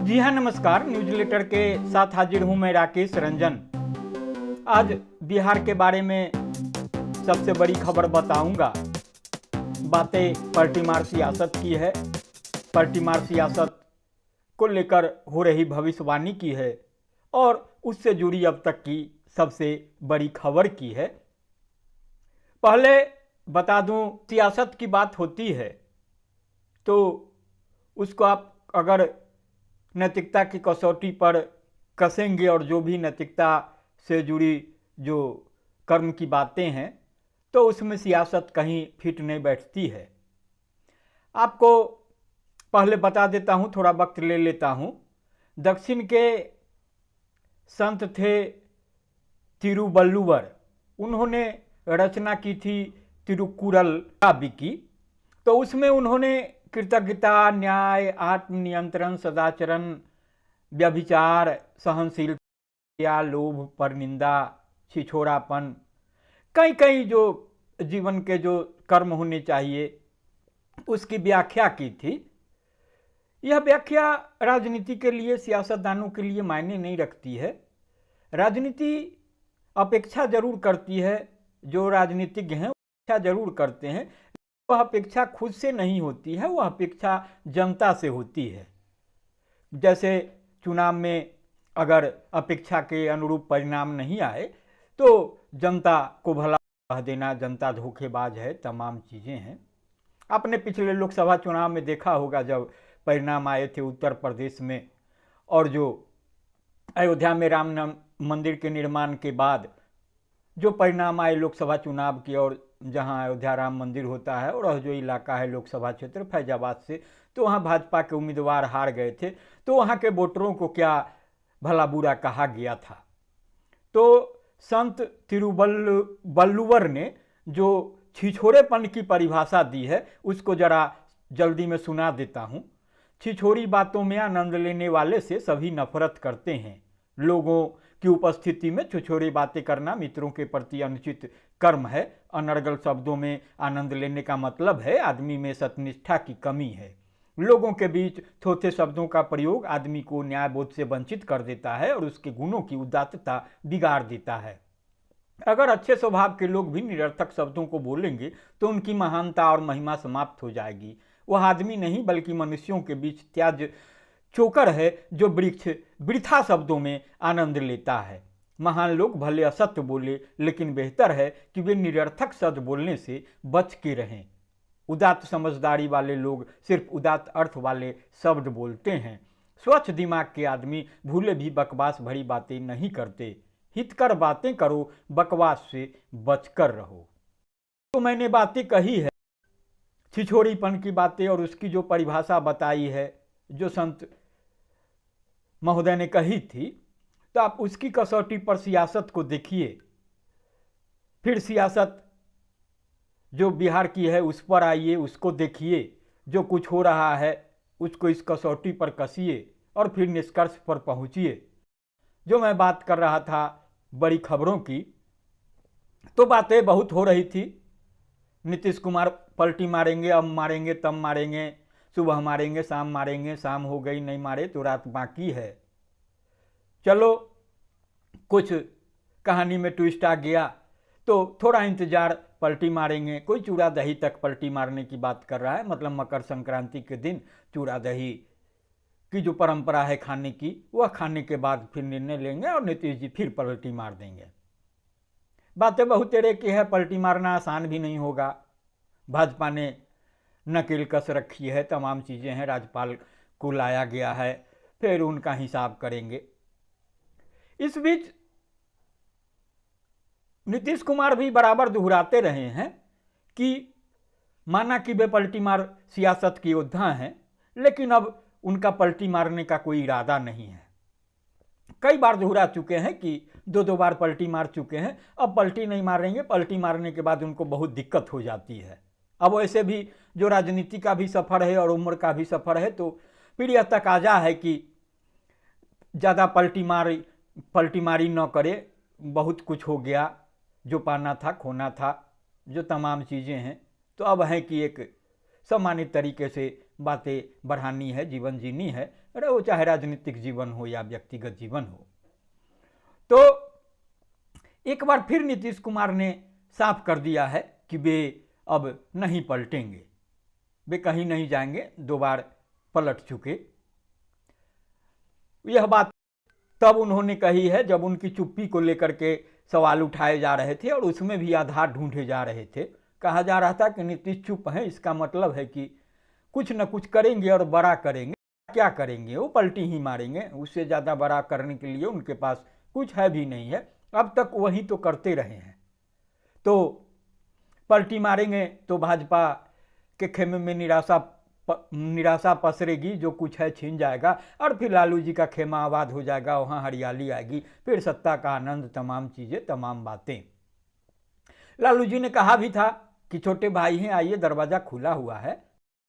जी हाँ, नमस्कार। News letter के साथ हाजिर हूँ मैं राकेश रंजन। आज बिहार के बारे में सबसे बड़ी खबर बताऊंगा। बातें पार्टीमार सियासत की है, पार्टीमार सियासत को लेकर हो रही भविष्यवाणी की है और उससे जुड़ी अब तक की सबसे बड़ी खबर की है। पहले बता दूं, सियासत की बात होती है तो उसको आप अगर नैतिकता की कसौटी पर कसेंगे और जो भी नैतिकता से जुड़ी जो कर्म की बातें हैं तो उसमें सियासत कहीं फिट नहीं बैठती है। आपको पहले बता देता हूँ, थोड़ा वक्त ले लेता हूँ। दक्षिण के संत थे तिरुवल्लुवर। उन्होंने रचना की थी तिरुकुरल काव्य की। तो उसमें उन्होंने कृतज्ञता, न्याय, आत्मनियंत्रण, सदाचरण, व्यभिचार, सहनशीलता, लोभ, परनिंदा, छिछोरापन, कई कई जो जीवन के जो कर्म होने चाहिए उसकी व्याख्या की थी। यह व्याख्या राजनीति के लिए, सियासतदानों के लिए मायने नहीं रखती है। राजनीति अपेक्षा जरूर करती है, जो राजनीतिज्ञ हैं अपेक्षा जरूर करते हैं। वह अपेक्षा खुद से नहीं होती है, वह अपेक्षा जनता से होती है। जैसे चुनाव में अगर अपेक्षा के अनुरूप परिणाम नहीं आए तो जनता को भला कह देना, जनता धोखेबाज है, तमाम चीज़ें हैं। आपने पिछले लोकसभा चुनाव में देखा होगा, जब परिणाम आए थे उत्तर प्रदेश में और जो अयोध्या में राम मंदिर के निर्माण के बाद जो परिणाम आए लोकसभा चुनाव की, और जहां अयोध्या राम मंदिर होता है और जो इलाका है लोकसभा क्षेत्र फैजाबाद से, तो वहां भाजपा के उम्मीदवार हार गए थे। तो वहां के वोटरों को क्या भला बुरा कहा गया था। तो संत तिरुवल्लुवर ने जो छिछोरेपन की परिभाषा दी है उसको जरा जल्दी में सुना देता हूँ। छिछोरी बातों में आनंद लेने वाले से सभी नफरत करते हैं। लोगों की उपस्थिति में छिछोरी बातें करना मित्रों के प्रति अनुचित कर्म है। अनर्गल शब्दों में आनंद लेने का मतलब है आदमी में सत्यनिष्ठा की कमी है। लोगों के बीच थोथे शब्दों का प्रयोग आदमी को न्यायबोध से वंचित कर देता है और उसके गुणों की उदात्तता बिगाड़ देता है। अगर अच्छे स्वभाव के लोग भी निरर्थक शब्दों को बोलेंगे तो उनकी महानता और महिमा समाप्त हो जाएगी। वह आदमी नहीं बल्कि मनुष्यों के बीच त्याज चोकर है जो वृक्ष वृथा शब्दों में आनंद लेता है। महान लोग भले असत्य बोले, लेकिन बेहतर है कि वे निरर्थक शब्द बोलने से बच के रहें। उदात्त समझदारी वाले लोग सिर्फ उदात्त अर्थ वाले शब्द बोलते हैं। स्वच्छ दिमाग के आदमी भूले भी बकवास भरी बातें नहीं करते। हितकर बातें करो, बकवास से बचकर रहो। तो मैंने बातें कही है, छिछोरीपन की बातें, और उसकी जो परिभाषा बताई है जो संत महोदय ने कही थी, तो आप उसकी कसौटी पर सियासत को देखिए। फिर सियासत जो बिहार की है उस पर आइए, उसको देखिए। जो कुछ हो रहा है उसको इस कसौटी पर कसिए और फिर निष्कर्ष पर पहुंचिए। जो मैं बात कर रहा था बड़ी खबरों की, तो बातें बहुत हो रही थी। नीतीश कुमार पलटी मारेंगे, अब मारेंगे तब मारेंगे, सुबह मारेंगे शाम मारेंगे, शाम हो गई नहीं मारे तो रात बाकी है। चलो, कुछ कहानी में ट्विस्ट आ गया तो थोड़ा इंतजार, पलटी मारेंगे। कोई चूड़ा दही तक पलटी मारने की बात कर रहा है, मतलब मकर संक्रांति के दिन चूड़ा दही की जो परंपरा है खाने की, वह खाने के बाद फिर निर्णय लेंगे और नीतीश जी फिर पलटी मार देंगे। बातें बहुत तरह की है, पलटी मारना आसान भी नहीं होगा। भाजपा ने नकेल कस रखी है, तमाम चीज़ें हैं, राज्यपाल को लाया गया है, फिर उनका हिसाब करेंगे। इस बीच नीतीश कुमार भी बराबर दोहराते रहे हैं कि माना कि वे पलटी मार सियासत के योद्धा हैं, लेकिन अब उनका पलटी मारने का कोई इरादा नहीं है। कई बार दोहरा चुके हैं कि दो बार पलटी मार चुके हैं, अब पलटी नहीं मारेंगे। पलटी मारने के बाद उनको बहुत दिक्कत हो जाती है। अब वैसे भी जो राजनीति का भी सफ़र है और उम्र का भी सफ़र है, तो फिर यह तकाजा है कि ज़्यादा पलटी मारी न करे। बहुत कुछ हो गया, जो पाना था खोना था, जो तमाम चीज़ें हैं। तो अब है कि एक सम्मानित तरीके से बातें बढ़ानी है, जीवन जीनी है, अरे वो चाहे राजनीतिक जीवन हो या व्यक्तिगत जीवन हो। तो एक बार फिर नीतीश कुमार ने साफ कर दिया है कि वे अब नहीं पलटेंगे, वे कहीं नहीं जाएंगे, 2 बार पलट चुके। यह बात तब उन्होंने कही है जब उनकी चुप्पी को लेकर के सवाल उठाए जा रहे थे और उसमें भी आधार ढूंढे जा रहे थे। कहा जा रहा था कि नीतीश चुप है, इसका मतलब है कि कुछ न कुछ करेंगे और बड़ा करेंगे। क्या करेंगे? वो पलटी ही मारेंगे, उससे ज़्यादा बड़ा करने के लिए उनके पास कुछ है भी नहीं है। अब तक वही तो करते रहे हैं। तो पलटी मारेंगे तो भाजपा के खेमे में निराशा पसरेगी, जो कुछ है छीन जाएगा और फिर लालू जी का खेमा आबाद हो जाएगा, वहाँ हरियाली आएगी, फिर सत्ता का आनंद, तमाम चीज़ें, तमाम बातें। लालू जी ने कहा भी था कि छोटे भाई हैं, आइए, दरवाज़ा खुला हुआ है।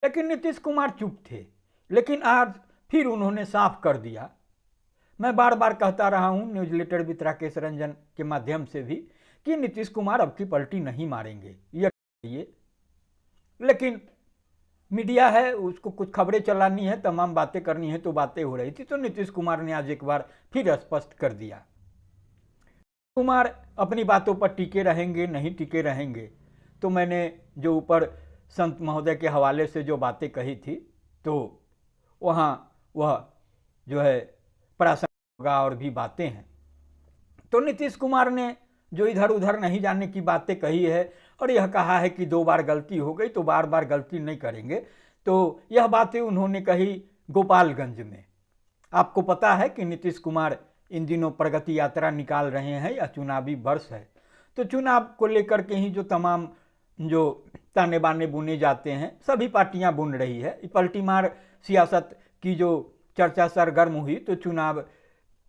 लेकिन नीतीश कुमार चुप थे। लेकिन आज फिर उन्होंने साफ कर दिया। मैं बार बार कहता रहा हूँ न्यूज़लेटर विद राकेश रंजन के माध्यम से भी कि नीतीश कुमार अब की पलटी नहीं मारेंगे, ये। लेकिन मीडिया है, उसको कुछ खबरें चलानी है, तमाम बातें करनी है, तो बातें हो रही थी। तो नीतीश कुमार ने आज एक बार फिर स्पष्ट कर दिया। कुमार अपनी बातों पर टिके रहेंगे, नहीं टिके रहेंगे। तो मैंने जो ऊपर संत महोदय के हवाले से जो बातें कही थी, तो वहाँ वह जो है प्रासंगिक होगा और भी बातें हैं। तो नीतीश कुमार ने जो इधर उधर नहीं जाने की बातें कही है और यह कहा है कि 2 बार गलती हो गई तो बार बार गलती नहीं करेंगे, तो यह बातें उन्होंने कही गोपालगंज में। आपको पता है कि नीतीश कुमार इन दिनों प्रगति यात्रा निकाल रहे हैं, या चुनावी वर्ष है, तो चुनाव को लेकर के ही जो तमाम जो ताने बाने बुने जाते हैं, सभी पार्टियां बुन रही है। पलटी मार सियासत की जो चर्चा सरगर्म हुई, तो चुनाव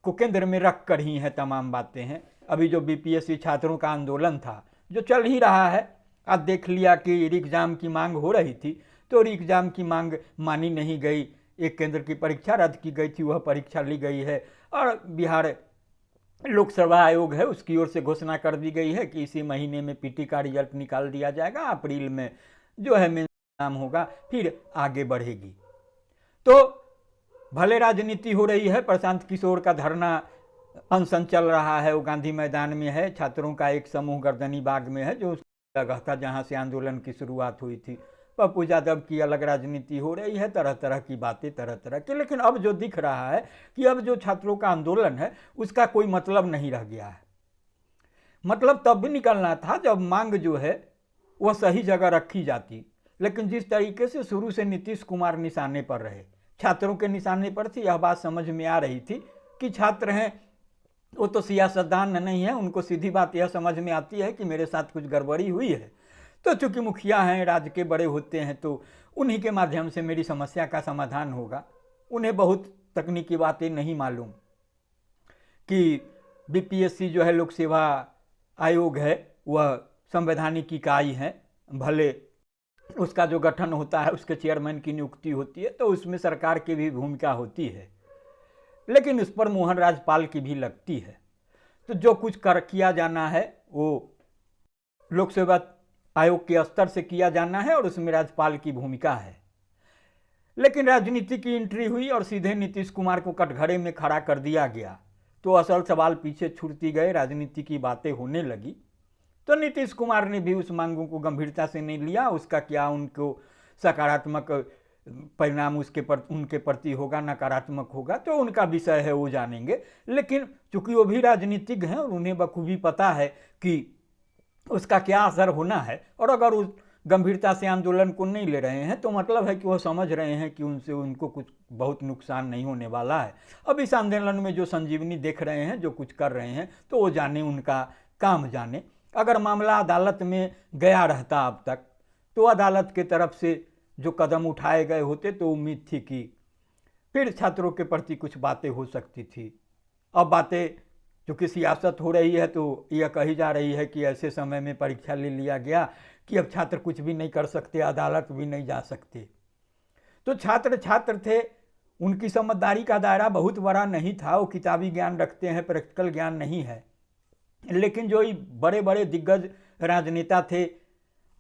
को केंद्र में रख कर ही है तमाम बातें हैं। अभी जो बीपीएससी छात्रों का आंदोलन था, जो चल ही रहा है, आज देख लिया कि एग्जाम की मांग हो रही थी, तो एग्जाम की मांग मानी नहीं गई। एक केंद्र की परीक्षा रद्द की गई थी, वह परीक्षा ली गई है और बिहार लोकसभा आयोग है, उसकी ओर से घोषणा कर दी गई है कि इसी महीने में पीटी का रिजल्ट निकाल दिया जाएगा, अप्रैल में जो है मेन एग्जाम होगा, फिर आगे बढ़ेगी। तो भले राजनीति हो रही है, प्रशांत किशोर का धरना अनशन चल रहा है, वो गांधी मैदान में है, छात्रों का एक समूह गर्दनी बाग में है, जो जगह था जहां से आंदोलन की शुरुआत हुई थी। पप्पू यादव की अलग राजनीति हो रही है, तरह तरह की बातें, तरह तरह की। लेकिन अब जो दिख रहा है कि अब जो छात्रों का आंदोलन है उसका कोई मतलब नहीं रह गया है। मतलब तब भी निकलना था जब मांग जो है वह सही जगह रखी जाती। लेकिन जिस तरीके से शुरू से नीतीश कुमार निशाने पर रहे, छात्रों के निशाने पर थी, यह बात समझ में आ रही थी कि छात्र हैं, वो तो सियासतदान नहीं है, उनको सीधी बात यह समझ में आती है कि मेरे साथ कुछ गड़बड़ी हुई है। तो चूंकि मुखिया हैं, राज्य के बड़े होते हैं, तो उन्हीं के माध्यम से मेरी समस्या का समाधान होगा। उन्हें बहुत तकनीकी बातें नहीं मालूम कि बीपीएससी जो है लोक सेवा आयोग है, वह संवैधानिक इकाई है। भले उसका जो गठन होता है, उसके चेयरमैन की नियुक्ति होती है, तो उसमें सरकार की भी भूमिका होती है, लेकिन उस पर मोहन राजपाल की भी लगती है। तो जो कुछ किया जाना है वो लोक सेवा आयोग के स्तर से किया जाना है और उसमें राज्यपाल की भूमिका है। लेकिन राजनीति की एंट्री हुई और सीधे नीतीश कुमार को कटघरे में खड़ा कर दिया गया, तो असल सवाल पीछे छूटती गए, राजनीति की बातें होने लगी। तो नीतीश कुमार ने भी उस मांगों को गंभीरता से नहीं लिया। उसका क्या उनको सकारात्मक परिणाम उनके प्रति होगा, नकारात्मक होगा, तो उनका विषय है, वो जानेंगे। लेकिन चूंकि वो भी राजनीतिज्ञ हैं और उन्हें बखूबी पता है कि उसका क्या असर होना है, और अगर उस गंभीरता से आंदोलन को नहीं ले रहे हैं तो मतलब है कि वह समझ रहे हैं कि उनसे उनको कुछ बहुत नुकसान नहीं होने वाला है। अब इस आंदोलन में जो संजीवनी देख रहे हैं, जो कुछ कर रहे हैं, तो वो जाने, उनका काम जाने। अगर मामला अदालत में गया रहता अब तक, तो अदालत के तरफ से जो कदम उठाए गए होते तो उम्मीद थी कि फिर छात्रों के प्रति कुछ बातें हो सकती थी। अब बातें चूँकि सियासत हो रही है, तो यह कही जा रही है कि ऐसे समय में परीक्षा ले लिया गया कि अब छात्र कुछ भी नहीं कर सकते, अदालत भी नहीं जा सकते। तो छात्र छात्र थे, उनकी समझदारी का दायरा बहुत बड़ा नहीं था, वो किताबी ज्ञान रखते हैं, प्रैक्टिकल ज्ञान नहीं है। लेकिन जो बड़े बड़े दिग्गज राजनेता थे,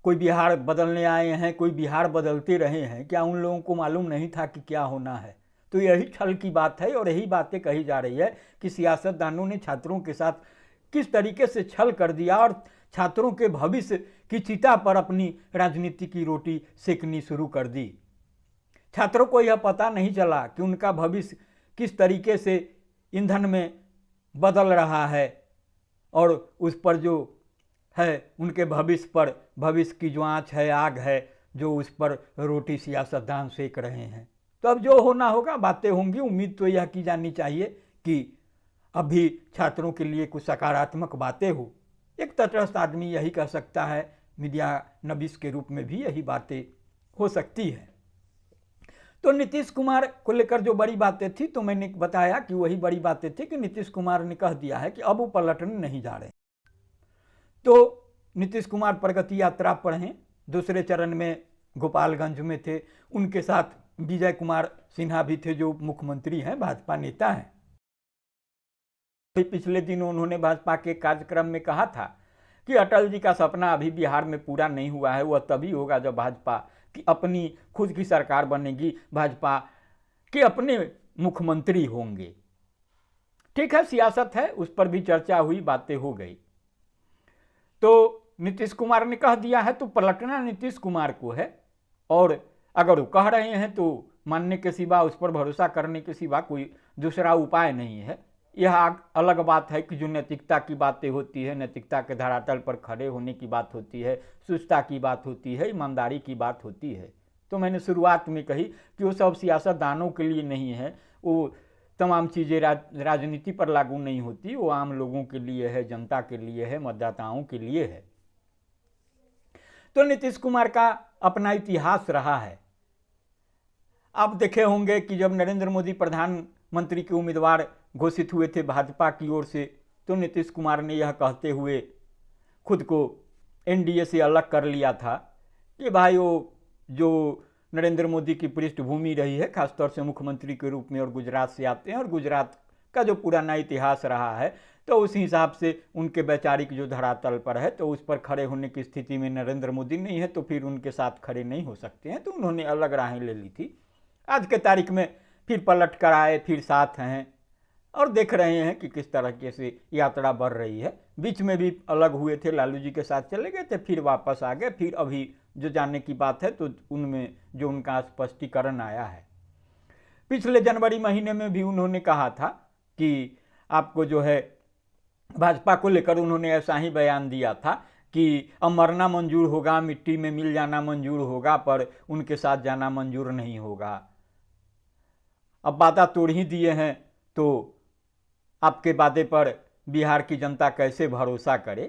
कोई बिहार बदलने आए हैं, कोई बिहार बदलते रहे हैं, क्या उन लोगों को मालूम नहीं था कि क्या होना है? तो यही छल की बात है और यही बातें कही जा रही है कि सियासतदानों ने छात्रों के साथ किस तरीके से छल कर दिया और छात्रों के भविष्य की चिता पर अपनी राजनीति की रोटी सेकनी शुरू कर दी। छात्रों को यह पता नहीं चला कि उनका भविष्य किस तरीके से ईंधन में बदल रहा है और उस पर जो है उनके भविष्य पर भविष्य की जो आँच है, आग है, जो उस पर रोटी सियासतदान सेक रहे हैं। तो अब जो होना होगा बातें होंगी। उम्मीद तो यह की जानी चाहिए कि अभी छात्रों के लिए कुछ सकारात्मक बातें हो। एक तटस्थ आदमी यही कह सकता है, मीडिया नबीस के रूप में भी यही बातें हो सकती है। तो नीतीश कुमार को लेकर जो बड़ी बातें थी, तो मैंने बताया कि वही बड़ी बातें थी कि नीतीश कुमार ने कह दिया है कि अब वो पलटने नहीं जा रहे। तो नीतीश कुमार प्रगति यात्रा पर हैं। दूसरे चरण में गोपालगंज में थे, उनके साथ विजय कुमार सिन्हा भी थे जो मुख्यमंत्री हैं, भाजपा नेता हैं। पिछले दिनों उन्होंने भाजपा के कार्यक्रम में कहा था कि अटल जी का सपना अभी बिहार में पूरा नहीं हुआ है, वह तभी होगा जब भाजपा की अपनी खुद की सरकार बनेगी, भाजपा के अपने मुख्यमंत्री होंगे। ठीक है, सियासत है, उस पर भी चर्चा हुई, बातें हो गई। तो नीतीश कुमार ने कह दिया है तो पलटना नीतीश कुमार को है, और अगर वो कह रहे हैं तो मानने के सिवा, उस पर भरोसा करने के सिवा कोई दूसरा उपाय नहीं है। यह अलग बात है कि जो नैतिकता की बातें होती है, नैतिकता के धरातल पर खड़े होने की बात होती है, सुस्ता की बात होती है, ईमानदारी की बात होती है। तो मैंने शुरुआत में कही कि वो सब सियासतदानों के लिए नहीं है, वो तमाम चीज़ें राजनीति पर लागू नहीं होती, वो आम लोगों के लिए है, जनता के लिए है, मतदाताओं के लिए है। तो नीतीश कुमार का अपना इतिहास रहा है। आप देखे होंगे कि जब नरेंद्र मोदी प्रधानमंत्री के उम्मीदवार घोषित हुए थे भाजपा की ओर से, तो नीतीश कुमार ने यह कहते हुए खुद को एनडीए से अलग कर लिया था कि भाई वो जो नरेंद्र मोदी की पृष्ठभूमि रही है, खासतौर से मुख्यमंत्री के रूप में, और गुजरात से आते हैं, और गुजरात का जो पुराना इतिहास रहा है, तो उस हिसाब से उनके वैचारिक जो धरातल पर है, तो उस पर खड़े होने की स्थिति में नरेंद्र मोदी नहीं है, तो फिर उनके साथ खड़े नहीं हो सकते हैं। तो उन्होंने अलग राहें ले ली थी। आज के तारीख में फिर पलट कर आए, फिर साथ हैं और देख रहे हैं कि किस तरीके से यात्रा बढ़ रही है। बीच में भी अलग हुए थे, लालू जी के साथ चले गए थे, फिर वापस आ गए, फिर अभी जो जानने की बात है तो उनमें जो उनका स्पष्टीकरण आया है। पिछले जनवरी महीने में भी उन्होंने कहा था कि आपको जो है भाजपा को लेकर उन्होंने ऐसा ही बयान दिया था कि अब मरना मंजूर होगा, मिट्टी में मिल जाना मंजूर होगा, पर उनके साथ जाना मंजूर नहीं होगा। अब वादा तोड़ ही दिए हैं तो आपके वादे पर बिहार की जनता कैसे भरोसा करे।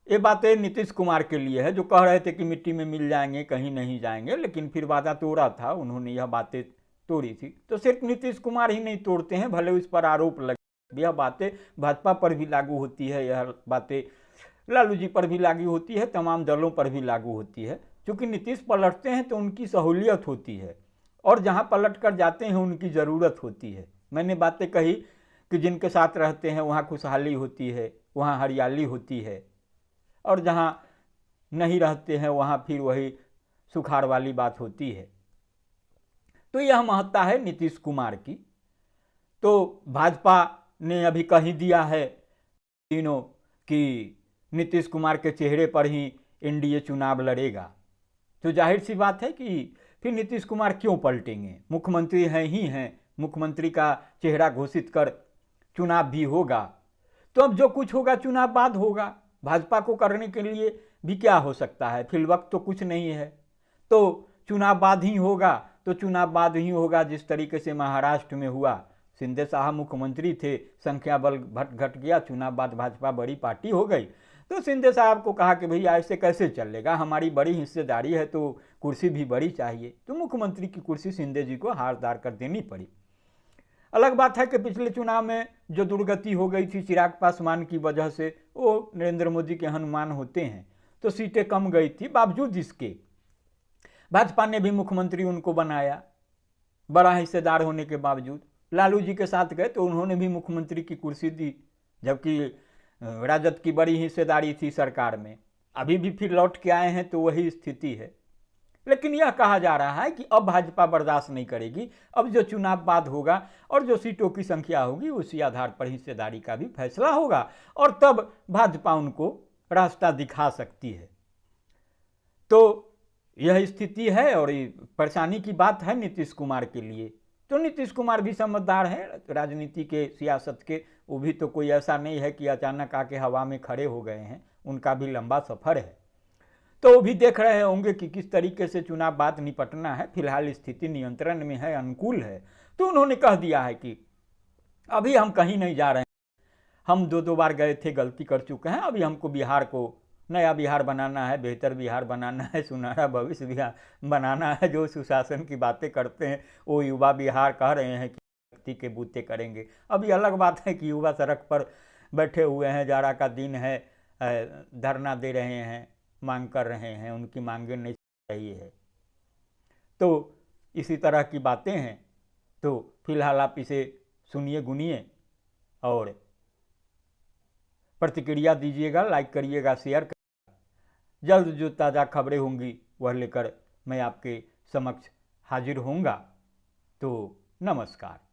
ये बातें नीतीश कुमार के लिए है, जो कह रहे थे कि मिट्टी में मिल जाएंगे, कहीं नहीं जाएंगे, लेकिन फिर वादा तोड़ा था, उन्होंने यह बातें तोड़ी थी। तो सिर्फ नीतीश कुमार ही नहीं तोड़ते हैं, भले उस पर आरोप लगे। यह बातें भाजपा पर भी लागू होती है, यह बातें लालू जी पर भी लागू होती है, तमाम दलों पर भी लागू होती है। क्योंकि नीतीश पलटते हैं तो उनकी सहूलियत होती है, और जहाँ पलट कर जाते हैं उनकी ज़रूरत होती है। मैंने बातें कही कि जिनके साथ रहते हैं वहाँ खुशहाली होती है, वहाँ हरियाली होती है, और जहाँ नहीं रहते हैं वहाँ फिर वही सुखाड़ वाली बात होती है। तो यह महत्ता है नीतीश कुमार की। तो भाजपा ने अभी कह दिया है तीनों कि नीतीश कुमार के चेहरे पर ही एनडीए चुनाव लड़ेगा। तो जाहिर सी बात है कि फिर नीतीश कुमार क्यों पलटेंगे, मुख्यमंत्री हैं ही हैं, मुख्यमंत्री का चेहरा घोषित कर चुनाव भी होगा। तो अब जो कुछ होगा चुनाव बाद होगा। भाजपा को करने के लिए भी क्या हो सकता है, फिल वक्त तो कुछ नहीं है, तो चुनाव बाद ही होगा। तो चुनाव बाद ही होगा जिस तरीके से महाराष्ट्र में हुआ। शिंदे साहब मुख्यमंत्री थे, संख्या बल घट गया, चुनाव बाद भाजपा बड़ी पार्टी हो गई। तो शिंदे साहब को कहा कि भैया ऐसे कैसे चलेगा, हमारी बड़ी हिस्सेदारी है तो कुर्सी भी बड़ी चाहिए। तो मुख्यमंत्री की कुर्सी शिंदे जी को हारदार कर देनी पड़ी। अलग बात है कि पिछले चुनाव में जो दुर्गति हो गई थी चिराग पासवान की वजह से, वो नरेंद्र मोदी के हनुमान होते हैं, तो सीटें कम गई थी। बावजूद इसके भाजपा ने भी मुख्यमंत्री उनको बनाया, बड़ा हिस्सेदार होने के बावजूद। लालू जी के साथ गए तो उन्होंने भी मुख्यमंत्री की कुर्सी दी, जबकि राजद की बड़ी हिस्सेदारी थी सरकार में। अभी भी फिर लौट के आए हैं तो वही स्थिति है। लेकिन यह कहा जा रहा है कि अब भाजपा बर्दाश्त नहीं करेगी। अब जो चुनाव बाद होगा और जो सीटों की संख्या होगी उसी आधार पर हिस्सेदारी का भी फैसला होगा और तब भाजपा उनको रास्ता दिखा सकती है। तो यह स्थिति है और ये परेशानी की बात है नीतीश कुमार के लिए। तो नीतीश कुमार भी समझदार हैं राजनीति के, सियासत के। वो भी तो कोई ऐसा नहीं है कि अचानक आके हवा में खड़े हो गए हैं, उनका भी लंबा सफर है। तो वो भी देख रहे होंगे कि किस तरीके से चुनाव बाद निपटना है। फिलहाल स्थिति नियंत्रण में है, अनुकूल है। तो उन्होंने कह दिया है कि अभी हम कहीं नहीं जा रहे हैं, हम दो बार गए थे, गलती कर चुके हैं। अभी हमको बिहार को नया बिहार बनाना है, बेहतर बिहार बनाना है, सुनहरा भविष्य बिहार बनाना है। जो सुशासन की बातें करते हैं वो युवा बिहार कह रहे हैं कि व्यक्ति के बूते करेंगे। अभी अलग बात है कि युवा सड़क पर बैठे हुए हैं, जाड़ा का दिन है, धरना दे रहे हैं, मांग कर रहे हैं, उनकी मांगें नहीं रही है। तो इसी तरह की बातें हैं। तो फिलहाल आप इसे सुनिए, गुनिए और प्रतिक्रिया दीजिएगा, लाइक करिएगा, शेयर करिएगा। जल्द जो ताज़ा खबरें होंगी वह लेकर मैं आपके समक्ष हाजिर होऊंगा। तो नमस्कार।